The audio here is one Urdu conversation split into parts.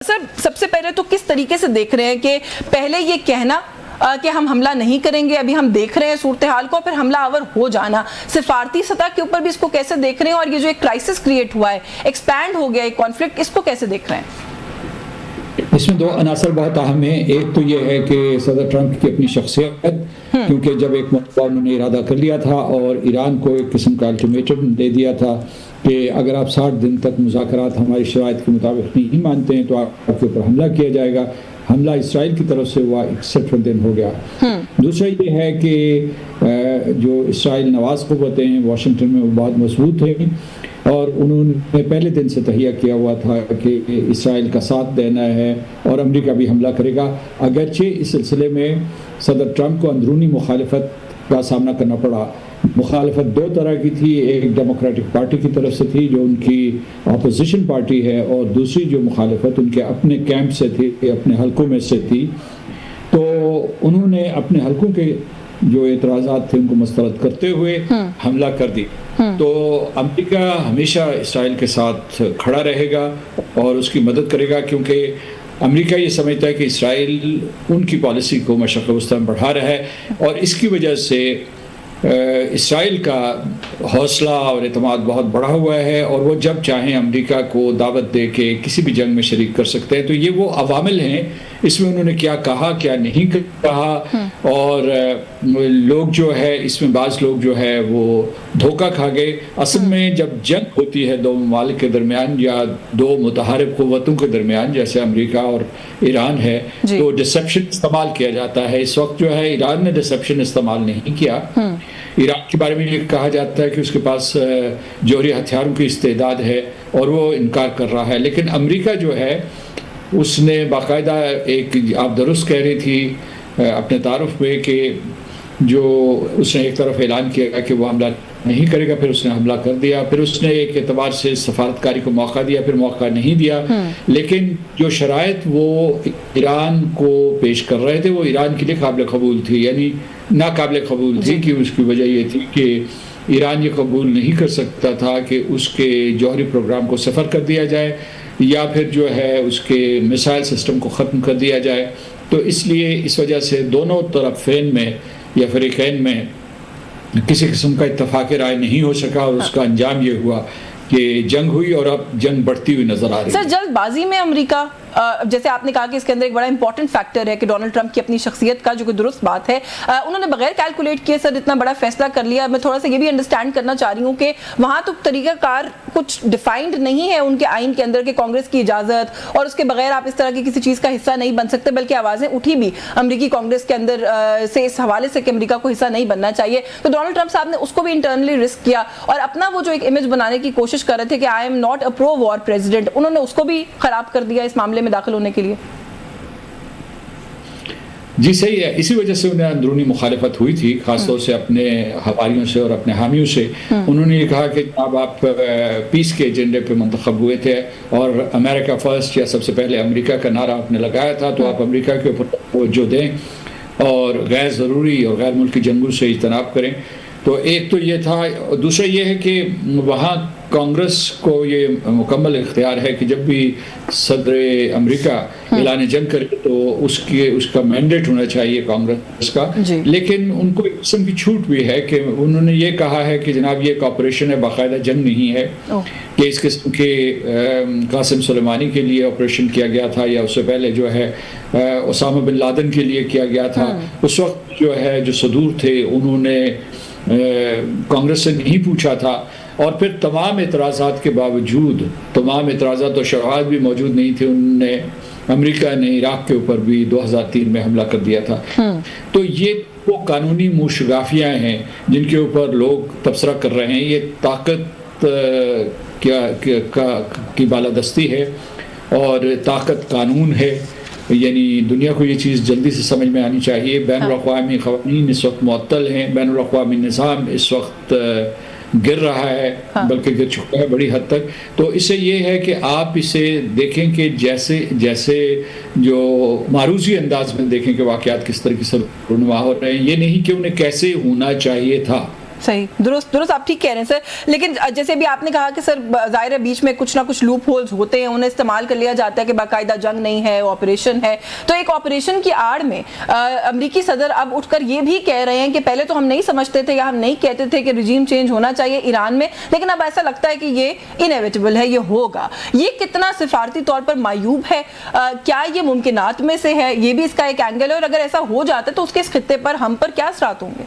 سر سب سے پہلے تو کس طریقے سے دیکھ رہے ہیں کہ پہلے یہ کہنا کہ ہم حملہ نہیں کریں گے، ابھی ہم دیکھ رہے ہیں صورتحال کو، پھر حملہ آور ہو جانا، سفارتی سطح کے اوپر بھی اس کو کیسے دیکھ رہے ہیں، اور یہ جو ایک کرائسس کریٹ ہوا ہے، ایکسپینڈ ہو گیا ایک کانفلکٹ، اس کو کیسے دیکھ رہے ہیں؟ اس میں دو عناصر بہت اہم ہیں۔ ایک تو یہ ہے کہ صدر ٹرمپ کی اپنی شخصیت، کیونکہ جب ایک مرتبہ انہوں نے ارادہ کر لیا تھا اور ایران کو ایک قسم کا الٹیمیٹم دے دیا تھا کہ اگر آپ 60 دن تک مذاکرات ہماری شرائط کے مطابق نہیں مانتے ہیں تو آپ کے اوپر حملہ کیا جائے گا۔ حملہ اسرائیل کی طرف سے ہوا، 61 دن ہو گیا۔ دوسرا یہ ہے کہ جو اسرائیل نواز قوتیں ہیں واشنگٹن میں وہ بہت مضبوط ہیں، اور انہوں نے پہلے دن سے تہیہ کیا ہوا تھا کہ اسرائیل کا ساتھ دینا ہے اور امریکہ بھی حملہ کرے گا۔ اگرچہ اس سلسلے میں صدر ٹرمپ کو اندرونی مخالفت کا سامنا کرنا پڑا۔ مخالفت دو طرح کی تھی، ایک ڈیموکریٹک پارٹی کی طرف سے تھی جو ان کی اپوزیشن پارٹی ہے، اور دوسری جو مخالفت ان کے اپنے کیمپ سے تھی، اپنے حلقوں میں سے تھی۔ تو انہوں نے اپنے حلقوں کے جو اعتراضات تھے ان کو مسترد کرتے ہوئے حملہ کر دی۔ تو امریکہ ہمیشہ اسرائیل کے ساتھ کھڑا رہے گا اور اس کی مدد کرے گا، کیونکہ امریکہ یہ سمجھتا ہے کہ اسرائیل ان کی پالیسی کو مشرق وسطی میں بڑھا رہا ہے، اور اس کی وجہ سے اسرائیل کا حوصلہ اور اعتماد بہت بڑھا ہوا ہے، اور وہ جب چاہیں امریکہ کو دعوت دے کے کسی بھی جنگ میں شریک کر سکتے ہیں۔ تو یہ وہ عوامل ہیں، اس میں انہوں نے کیا کہا کیا نہیں کہا، اور لوگ جو ہے اس میں بعض لوگ جو ہے وہ دھوکہ کھا گئے۔ اصل میں جب جنگ ہوتی ہے دو ممالک کے درمیان یا دو متحارب قوتوں کے درمیان، جیسے امریکہ اور ایران ہے، تو ڈسیپشن استعمال کیا جاتا ہے۔ اس وقت جو ہے ایران نے ڈسیپشن استعمال نہیں کیا۔ ایران کے بارے میں یہ کہا جاتا ہے کہ اس کے پاس جوہری ہتھیاروں کی استعداد ہے اور وہ انکار کر رہا ہے، لیکن امریکہ جو ہے اس نے باقاعدہ ایک، آپ درست کہہ رہی تھی اپنے تعارف میں، کہ جو اس نے ایک طرف اعلان کیا کہ وہ حملہ نہیں کرے گا، پھر اس نے حملہ کر دیا، پھر اس نے ایک اعتبار سے سفارتکاری کو موقع دیا، پھر موقع نہیں دیا۔ لیکن جو شرائط وہ ایران کو پیش کر رہے تھے وہ ایران کے لیے قابل قبول تھی، یعنی ناقابل قبول تھی، کہ اس کی وجہ یہ تھی کہ ایران یہ قبول نہیں کر سکتا تھا کہ اس کے جوہری پروگرام کو صفر کر دیا جائے یا پھر جو ہے اس کے میسائل سسٹم کو ختم کر دیا جائے۔ تو اس لیے اس وجہ سے دونوں طرفین میں یا فریقین میں کسی قسم کا اتفاق رائے نہیں ہو سکا، اور اس کا انجام یہ ہوا کہ جنگ ہوئی، اور اب جنگ بڑھتی ہوئی نظر آ رہی ہے۔ سر جلد بازی میں امریکہ، جیسے آپ نے کہا کہ اس کے اندر ایک بڑا امپورٹنٹ فیکٹر ہے کہ ڈونلڈ ٹرمپ کی اپنی شخصیت کا، جو کہ درست بات ہے، انہوں نے بغیر کیلکولیٹ کیے سر اتنا بڑا فیصلہ کر لیا۔ میں تھوڑا سا یہ بھی انڈرسٹینڈ کرنا چاہ رہی ہوں کہ وہاں تو طریقہ کار کچھ ڈیفائنڈ نہیں ہے ان کے آئین کے اندر کہ کانگریس کی اجازت اور اس کے بغیر آپ اس طرح کی کسی چیز کا حصہ نہیں بن سکتے، بلکہ آوازیں اٹھی بھی امریکی کانگریس کے اندر سے اس حوالے سے کہ امریکہ کو حصہ نہیں بننا چاہیے۔ تو ڈونلڈ ٹرمپ صاحب نے اس کو بھی انٹرنلی رسک کیا اور اپنا وہ جو ایک امیج بنانے کی کوشش کر رہے تھے کہ I am not a pro war president, انہوں نے اس کو بھی خراب کر دیا اس معاملے میں داخل ہونے کے لیے۔ جی صحیح ہے، اسی وجہ سے انہیں اندرونی مخالفت ہوئی تھی، خاص طور سے اپنے حواریوں سے اور اپنے حامیوں سے۔ انہوں نے یہ کہا کہ اب آپ پیس کے ایجنڈے پہ منتخب ہوئے تھے اور امریکہ فرسٹ، یا سب سے پہلے امریکہ کا نعرہ آپ نے لگایا تھا، تو آپ امریکہ کے اوپر توجہ دیں اور غیر ضروری اور غیر ملکی جنگوں سے اجتناب کریں۔ تو ایک تو یہ تھا، دوسرا یہ ہے کہ وہاں کانگریس کو یہ مکمل اختیار ہے کہ جب بھی صدر امریکہ اعلان جنگ کرے تو اس کا مینڈیٹ ہونا چاہیے کانگریس کا۔ لیکن ان کو ایک قسم کی چھوٹ بھی ہے کہ انہوں نے یہ کہا ہے کہ جناب یہ ایک آپریشن ہے، باقاعدہ جنگ نہیں ہے، کہ اس قسم کے قاسم سلیمانی کے لیے آپریشن کیا گیا تھا، یا اس سے پہلے جو ہے اسامہ بن لادن کے لیے کیا گیا تھا۔ اس وقت جو ہے جو صدور تھے انہوں نے کانگریس سے نہیں پوچھا تھا، اور پھر تمام اعتراضات کے باوجود، تمام اعتراضات اور شواہد بھی موجود نہیں تھے، امریکہ نے عراق کے اوپر بھی 2003 میں حملہ کر دیا تھا۔ تو یہ وہ قانونی موشگافیاں ہیں جن کے اوپر لوگ تبصرہ کر رہے ہیں۔ یہ طاقت کی بالادستی ہے اور طاقت قانون ہے، یعنی دنیا کو یہ چیز جلدی سے سمجھ میں آنی چاہیے۔ بین الاقوامی قوانین اس وقت معطل ہیں، بین الاقوامی نظام اس وقت گر رہا ہے، بلکہ گر چکا ہے بڑی حد تک۔ تو اسے یہ ہے کہ آپ اسے دیکھیں کہ جیسے جو معروضی انداز میں دیکھیں کہ واقعات کس طرح سے رونما ہو رہے ہیں، یہ نہیں کہ انہیں کیسے ہونا چاہیے تھا۔ صحیح, درست آپ ٹھیک کہہ رہے ہیں سر. لیکن جیسے بھی آپ نے کہا کہ سر ظاہر ہے بیچ میں کچھ نہ کچھ لوپ ہولز ہوتے ہیں, انہیں استعمال کر لیا جاتا ہے کہ باقاعدہ جنگ نہیں ہے, آپریشن ہے. تو ایک آپریشن کی آڑ میں امریکی صدر اب اٹھ کر یہ بھی کہہ رہے ہیں کہ پہلے تو ہم نہیں سمجھتے تھے یا ہم نہیں کہتے تھے کہ رجیم چینج ہونا چاہیے ایران میں, لیکن اب ایسا لگتا ہے کہ یہ انیویٹیبل ہے, یہ ہوگا. یہ کتنا سفارتی طور پر معیوب ہے؟ کیا یہ ممکنات میں سے ہے؟ یہ بھی اس کا ایک اینگل ہے, اور اگر ایسا ہو جاتا ہے تو اس کے اس خطے پر ہم پر کیا اثرات ہوں گے؟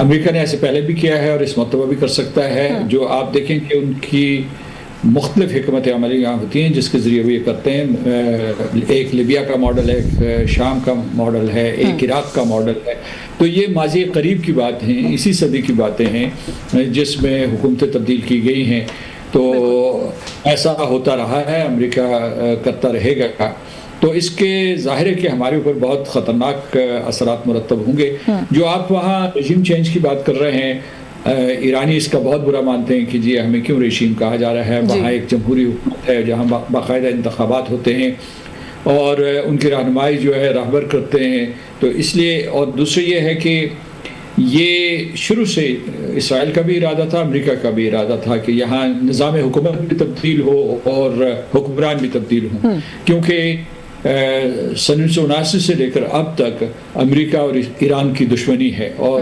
امریکہ نے ایسے پہلے بھی کیا ہے اور اس مرتبہ بھی کر سکتا ہے. جو آپ دیکھیں کہ ان کی مختلف حکمت عملیاں ہوتی ہیں جس کے ذریعے وہ یہ کرتے ہیں. ایک لیبیا کا ماڈل ہے, ایک شام کا ماڈل ہے, ایک عراق کا ماڈل ہے. تو یہ ماضی قریب کی بات ہیں, اسی صدی کی باتیں ہیں جس میں حکومتیں تبدیل کی گئی ہیں. تو ایسا ہوتا رہا ہے, امریکہ کرتا رہے گا. تو اس کے ظاہر ہے کہ ہمارے اوپر بہت خطرناک اثرات مرتب ہوں گے. جو آپ وہاں رجیم چینج کی بات کر رہے ہیں, ایرانی اس کا بہت برا مانتے ہیں کہ جی ہمیں کیوں رژیم کہا جا رہا ہے. وہاں ایک جمہوری حکومت ہے جہاں باقاعدہ انتخابات ہوتے ہیں اور ان کی رہنمائی جو ہے رہبر کرتے ہیں. تو اس لیے, اور دوسرے یہ ہے کہ یہ شروع سے اسرائیل کا بھی ارادہ تھا, امریکہ کا بھی ارادہ تھا کہ یہاں نظام حکومت بھی تبدیل ہو اور حکمران بھی تبدیل ہوں. کیونکہ سن 1979 سے لے کر اب تک امریکہ اور ایران کی دشمنی ہے, اور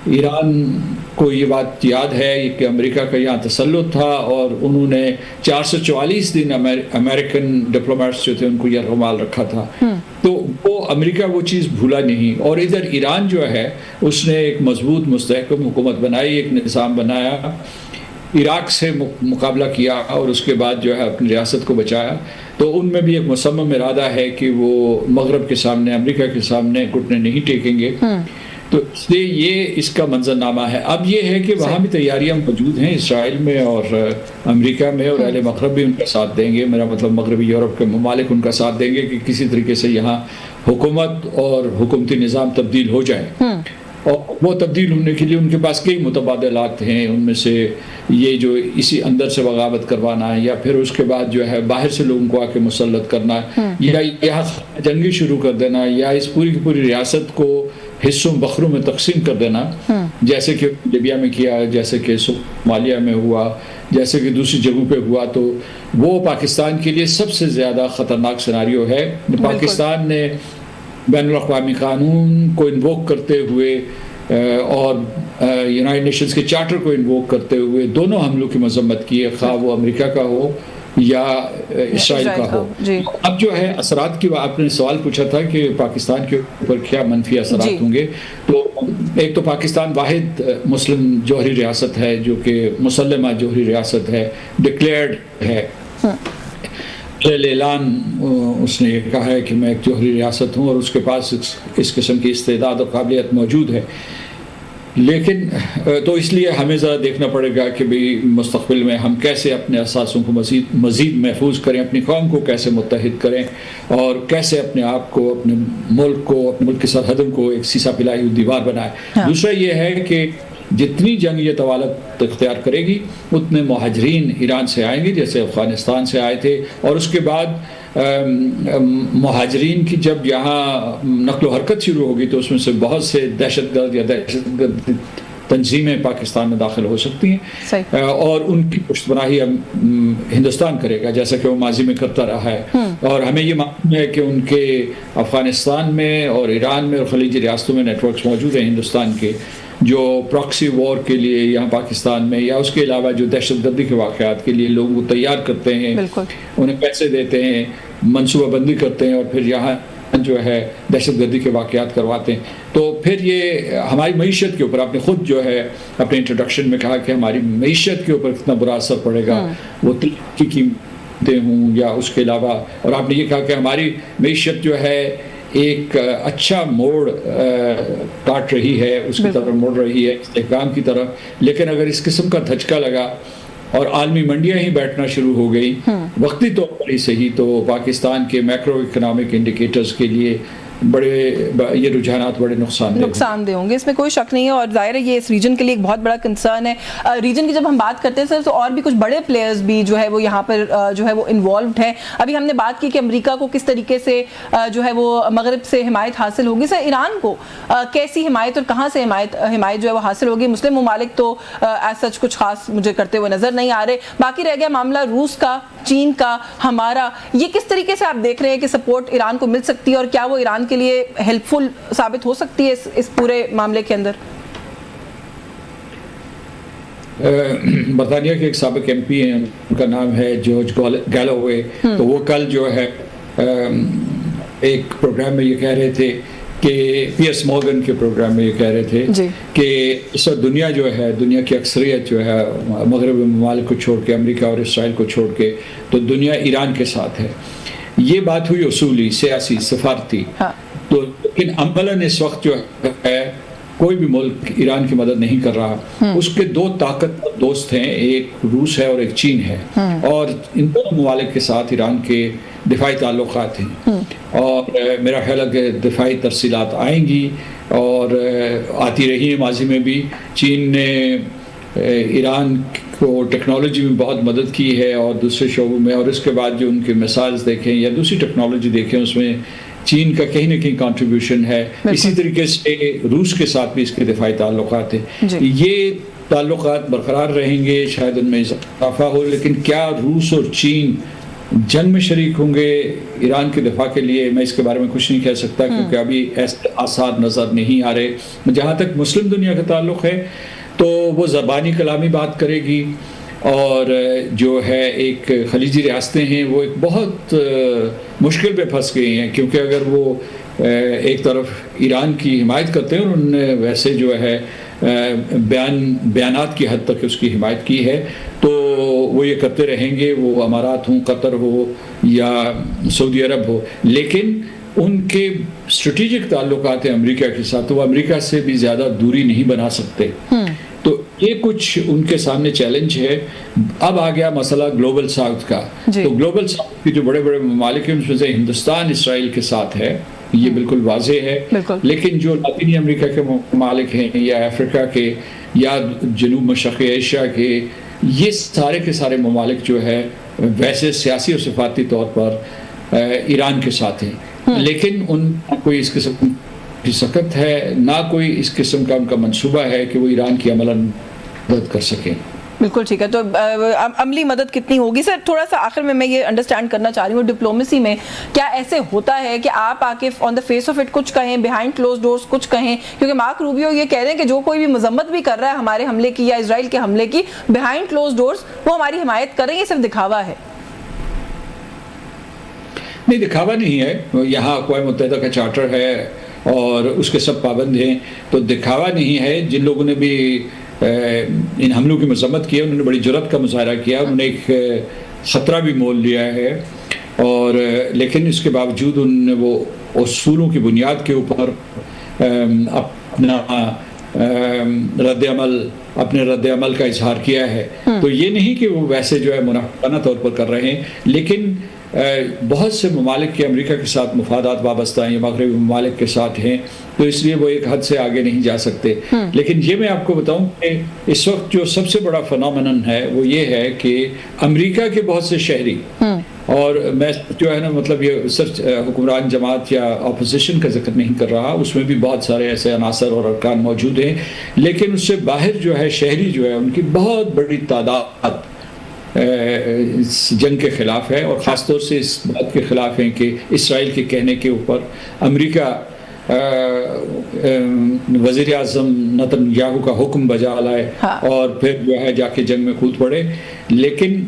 ایران کو یہ بات یاد ہے کہ امریکہ کا یہاں تسلط تھا اور انہوں نے 444 دن امریکن ڈپلومیٹس جو تھے ان کو یرغمال رکھا تھا. تو وہ امریکہ وہ چیز بھولا نہیں. اور ادھر ایران جو ہے اس نے ایک مضبوط مستحکم حکومت بنائی, ایک نظام بنایا, عراق سے مقابلہ کیا اور اس کے بعد جو ہے اپنی ریاست کو بچایا. تو ان میں بھی ایک مصمم ارادہ ہے کہ وہ مغرب کے سامنے, امریکہ کے سامنے گھٹنے نہیں ٹیکیں گے. تو اس لیے یہ اس کا منظرنامہ ہے. اب یہ ہے کہ وہاں بھی تیاریاں موجود ہیں اسرائیل میں اور امریکہ میں, اور اہل مغرب بھی ان کا ساتھ دیں گے. میرا مطلب مغربی یورپ کے ممالک ان کا ساتھ دیں گے کہ کسی طریقے سے یہاں حکومت اور حکومتی نظام تبدیل ہو جائے. اور وہ تبدیل ہونے کے لیے ان کے پاس کئی متبادلات ہیں. ان میں سے یہ جو اسی اندر سے بغاوت کروانا ہے, یا پھر اس کے بعد جو ہے باہر سے لوگوں کو آ کے مسلط کرنا, یا یہاں جنگی شروع کر دینا, یا اس پوری کی پوری ریاست کو حصوں بخروں میں تقسیم کر دینا, جیسے کہ لیبیا میں کیا, جیسے کہ صومالیہ میں ہوا, جیسے کہ دوسری جگہوں پہ ہوا. تو وہ پاکستان کے لیے سب سے زیادہ خطرناک سیناریو ہے. پاکستان نے بین الاقوامی قانون کو انووک کرتے ہوئے اور یونائٹڈ نیشنز کے چارٹر کو انووک کرتے ہوئے دونوں حملوں کی مذمت کی ہے, خواہ وہ امریکہ کا ہو یا اسرائیل کا ہو. اب جو ہے اثرات کی, آپ نے سوال پوچھا تھا کہ پاکستان کے اوپر کیا منفی اثرات ہوں گے. تو ایک تو پاکستان واحد مسلم جوہری ریاست ہے جو کہ مسلمہ جوہری ریاست ہے, ڈکلیئرڈ ہے. اعلان اس نے یہ کہا ہے کہ میں ایک جوہری ریاست ہوں اور اس کے پاس اس قسم کی استعداد اور قابلیت موجود ہے. لیکن تو اس لیے ہمیں ذرا دیکھنا پڑے گا کہ بھی مستقبل میں ہم کیسے اپنے اثاثوں کو مزید محفوظ کریں, اپنی قوم کو کیسے متحد کریں, اور کیسے اپنے آپ کو, اپنے ملک کی سرحدوں کو ایک سیسا پلائی ہوئی دیوار بنائے. دوسرا یہ ہے کہ جتنی جنگ یہ طوالت اختیار کرے گی اتنے مہاجرین ایران سے آئیں گے جیسے افغانستان سے آئے تھے. اور اس کے بعد مہاجرین کی جب یہاں نقل و حرکت شروع ہوگی تو اس میں سے بہت سے دہشت گرد یا دہشت گرد تنظیمیں پاکستان میں داخل ہو سکتی ہیں, اور ان کی پشت پناہی ہندوستان کرے گا جیسا کہ وہ ماضی میں کرتا رہا ہے. اور ہمیں یہ معلوم ہے کہ ان کے افغانستان میں اور ایران میں اور خلیجی ریاستوں میں نیٹ ورکس موجود ہیں ہندوستان کے, جو پراکسی وار کے لیے یہاں پاکستان میں یا اس کے علاوہ جو دہشت گردی کے واقعات کے لیے لوگوں کو تیار کرتے ہیں, انہیں پیسے دیتے ہیں, منصوبہ بندی کرتے ہیں, اور پھر یہاں جو ہے دہشت گردی کے واقعات کرواتے ہیں. تو پھر یہ ہماری معیشت کے اوپر, آپ نے خود جو ہے اپنے انٹروڈکشن میں کہا کہ ہماری معیشت کے اوپر کتنا برا اثر پڑے گا, وہ ترقی کی قیمتیں ہوں یا اس کے علاوہ. اور آپ نے یہ کہا کہ ہماری معیشت جو ہے ایک اچھا موڑ کاٹ رہی ہے, اس کی طرف مڑ رہی ہے استحکام کی طرف. لیکن اگر اس قسم کا دھچکا لگا اور عالمی منڈیاں ہی بیٹھنا شروع ہو گئی وقتی طور پر ہی صحیح, تو پاکستان کے میکرو اکنامک انڈیکیٹرز کے لیے بڑے یہ رجحانات بڑے نقصان دہ ہوں گے، اس میں کوئی شک نہیں ہے، اور ظاہر ہے یہ اس ریجن کے لیے ایک بہت بڑا کنسرن ہے. ریجن کی جب ہم بات کرتے ہیں سر، تو اور بھی کچھ بڑے پلیئرز بھی جو ہے وہ یہاں پر جو ہے وہ انوالوڈ ہیں. ابھی ہم نے بات کی کہ امریکہ کو کس طریقے سے جو ہے وہ مغرب سے حمایت حاصل ہوگی. سر ایران کو کیسی حمایت اور کہاں سے حمایت جو ہے وہ حاصل ہوگی؟ مسلم ممالک تو ایز سچ کچھ خاص مجھے کرتے ہوئے نظر نہیں آ رہے. باقی رہ گیا معاملہ روس کا، چین کا، ہمارا. یہ کس طریقے سے آپ دیکھ رہے ہیں کہ سپورٹ ایران کو مل سکتی ہے، اور کیا وہ ایران کے لیے ہیلپ فل ثابت ہو سکتی ہے اس پورے معاملے کے اندر؟ برطانیہ کے ایک سابق ایم پی ہیں، ان کا نام ہے جارج گیلووے. تو وہ کل جو ہے ایک پروگرام میں یہ کہہ رہے تھے کہ پی ایس مورگن کے پروگرام میں یہ کہہ رہے تھے کہ اس وقت دنیا جو ہے، دنیا کی اکثریت جو ہے مغربی ممالک کو چھوڑ کے، امریکہ اور اسرائیل کو چھوڑ کے، تو دنیا ایران کے ساتھ ہے. یہ بات ہوئی اصولی، سیاسی، سفارتی. تو لیکن عملاً اس وقت جو ہے کوئی بھی ملک ایران کی مدد نہیں کر رہا. اس کے دو طاقتور دوست ہیں، ایک روس ہے اور ایک چین ہے، اور ان دونوں ممالک کے ساتھ ایران کے دفاعی تعلقات ہیں. اور میرا خیال ہے کہ دفاعی ترسیلات آئیں گی، اور آتی رہی ہیں ماضی میں بھی. چین نے ایران کو ٹیکنالوجی میں بہت مدد کی ہے اور دوسرے شعبوں میں، اور اس کے بعد جو ان کے مثالز دیکھیں یا دوسری ٹیکنالوجی دیکھیں، اس میں چین کا کہیں نہ کہیں کنٹریبیوشن ہے. اسی طریقے سے روس کے ساتھ بھی اس کے دفاعی تعلقات ہیں. یہ تعلقات برقرار رہیں گے، شاید ان میں اضافہ ہو، لیکن کیا روس اور چین جنگ میں شریک ہوں گے ایران کے دفاع کے لیے؟ میں اس کے بارے میں کچھ نہیں کہہ سکتا، کیونکہ ابھی ایسے آثار نظر نہیں آ رہے. جہاں تک مسلم دنیا کا تعلق ہے تو وہ زبانی کلامی بات کرے گی، اور جو ہے ایک خلیجی ریاستیں ہیں وہ ایک بہت مشکل پہ پھنس گئی ہیں، کیونکہ اگر وہ ایک طرف ایران کی حمایت کرتے ہیں، اور انہوں نے ویسے جو ہے بیانات کی حد تک اس کی حمایت کی ہے، تو وہ یہ کرتے رہیں گے، وہ امارات ہوں، قطر ہو یا سعودی عرب ہو. لیکن ان کے اسٹریٹجک تعلقات ہیں امریکہ کے ساتھ، تو وہ امریکہ سے بھی زیادہ دوری نہیں بنا سکتے. تو یہ کچھ ان کے سامنے چیلنج ہے. اب آ گیا مسئلہ گلوبل ساؤتھ کا. تو گلوبل ساؤتھ کے جو بڑے بڑے ممالک ہیں، ان میں سے ہندوستان اسرائیل کے ساتھ ہے، یہ بالکل واضح ہے. لیکن جو لاطینی امریکہ کے ممالک ہیں، یا افریقہ کے، یا جنوب مشرقی ایشیا کے، یہ سارے کے سارے ممالک جو ہے ویسے سیاسی اور سفارتی طور پر ایران کے ساتھ ہیں، لیکن ان کوئی اس قسم کی سخت ہے، نہ کوئی اس قسم کا ان کا منصوبہ ہے کہ وہ ایران کی عملاً مدد کر سکیں. بالکل ٹھیک ہے. تو عملی مدد کتنی ہوگی؟ سر تھوڑا سا آخر میں یہ انڈرسٹینڈ کرنا چاہ رہی ہوں، ڈپلومیسی میں کیا ایسے ہوتا ہے کہ آپ آ کے آن دا فیس آف اٹ کچھ کہیں، بیہائنڈ کلوز ڈورز کچھ کہیں؟ کیونکہ مارک روبیو یہ کہہ رہے ہیں کہ جو کوئی بھی مذمت بھی کر رہا ہے ہمارے حملے کی یا اسرائیل کے حملے کی، بیہائنڈ کلوز ڈورز وہ ہماری حمایت کر رہے ہیں، یہ صرف دکھاوا ہے. نہیں، دکھاوا نہیں ہے. یہاں اقوام متحدہ کا چارٹر ہے اور اس کے سب پابند ہیں، تو دکھاوا نہیں ہے. جن لوگوں نے بھی ان حملوں کی مذمت کی ہے، انہوں نے بڑی جرأت کا مظاہرہ کیا، انہوں نے ایک خطرہ بھی مول لیا ہے، اور لیکن اس کے باوجود انہوں نے وہ اصولوں کی بنیاد کے اوپر اپنا اپنے رد عمل کا اظہار کیا ہے. تو یہ نہیں کہ وہ ویسے جو ہے منافقانہ طور پر کر رہے ہیں، لیکن بہت سے ممالک کے امریکہ کے ساتھ مفادات وابستہ ہیں، مغربی ممالک کے ساتھ ہیں، تو اس لیے وہ ایک حد سے آگے نہیں جا سکتے. لیکن یہ میں آپ کو بتاؤں کہ اس وقت جو سب سے بڑا فنامنن ہے وہ یہ ہے کہ امریکہ کے بہت سے شہری، اور میں جو ہے نا مطلب یہ صرف حکمران جماعت یا اپوزیشن کا ذکر نہیں کر رہا، اس میں بھی بہت سارے ایسے عناصر اور ارکان موجود ہیں، لیکن اس سے باہر جو ہے شہری جو ہے ان کی بہت بڑی تعداد جنگ کے خلاف ہے، اور خاص طور سے اس بات کے خلاف ہیں کہ اسرائیل کے کہنے کے اوپر امریکہ وزیر اعظم نتن یاہو کا حکم بجا لائے اور پھر جو ہے جا کے جنگ میں کود پڑے. لیکن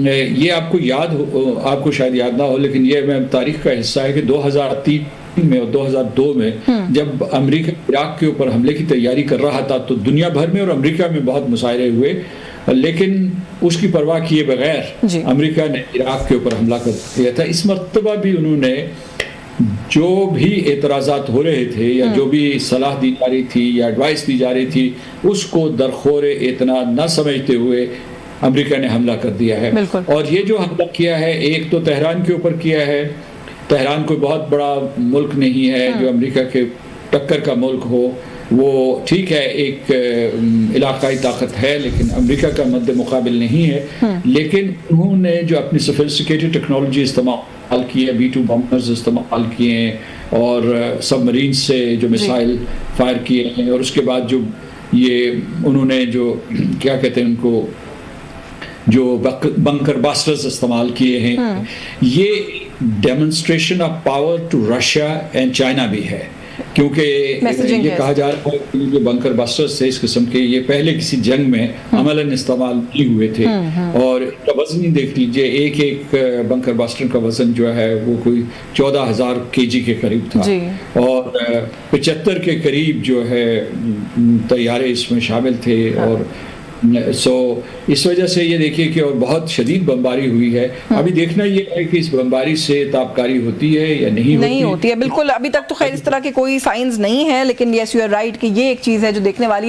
یہ آپ کو شاید یاد نہ ہو، لیکن یہ میں تاریخ کا حصہ ہے کہ 2003 میں اور 2002 میں جب امریکہ عراق کے اوپر حملے کی تیاری کر رہا تھا، تو دنیا بھر میں اور امریکہ میں بہت مظاہرے ہوئے، لیکن اس کی پرواہ کیے بغیر امریکہ نے عراق کے اوپر حملہ کر دیا تھا. اس مرتبہ بھی انہوں نے جو بھی اعتراضات ہو رہے تھے یا جو بھی صلاح دی جا رہی تھی یا ایڈوائس دی جا رہی تھی، اس کو درخور اعتنا نہ سمجھتے ہوئے امریکہ نے حملہ کر دیا ہے. اور یہ جو حملہ کیا ہے، ایک تو تہران کے اوپر کیا ہے، تہران کوئی بہت بڑا ملک نہیں ہے جو امریکہ کے ٹکر کا ملک ہو. وہ ٹھیک ہے ایک علاقائی طاقت ہے لیکن امریکہ کا مد مقابل نہیں ہے. لیکن انہوں نے جو اپنی سوفسٹیکیٹڈ ٹیکنالوجی استعمال کی ہے, B-2 بمبرز استعمال کیے ہیں اور سب مرین سے جو میسائل فائر کیے ہیں, اور اس کے بعد جو یہ انہوں نے جو کیا کہتے ہیں ان کو جو بنکر باسٹرز استعمال کیے ہیں, یہ demonstration of power to Russia and China بھی ہے. کیونکہ یہ کہا جا رہا ہے کہ جو بنکر باسٹرز تھے اس قسم کے یہ پہلے کسی جنگ میں عملاً استعمال نہیں ہوئے تھے, اور ان کا وزن ہی دیکھ لیجئے, ایک بنکر باسٹر کا وزن جو ہے وہ کوئی 14,000 kg کے قریب تھا, اور 75 کے قریب جو ہے طیارے اس میں شامل تھے. اور سو اس وجہ سے یہ دیکھیے کہ اور بہت شدید بمباری ہوئی ہے. ابھی دیکھنا یہ ہے کہ اس بمباری سے تابکاری ہوتی ہے یا نہیں ہوتی ہے. بالکل ابھی تک تو خیر اس طرح کے کوئی سائنز نہیں ہے, لیکن یس یو آر رائٹ کہ یہ ایک چیز ہے جو دیکھنے والی ہے.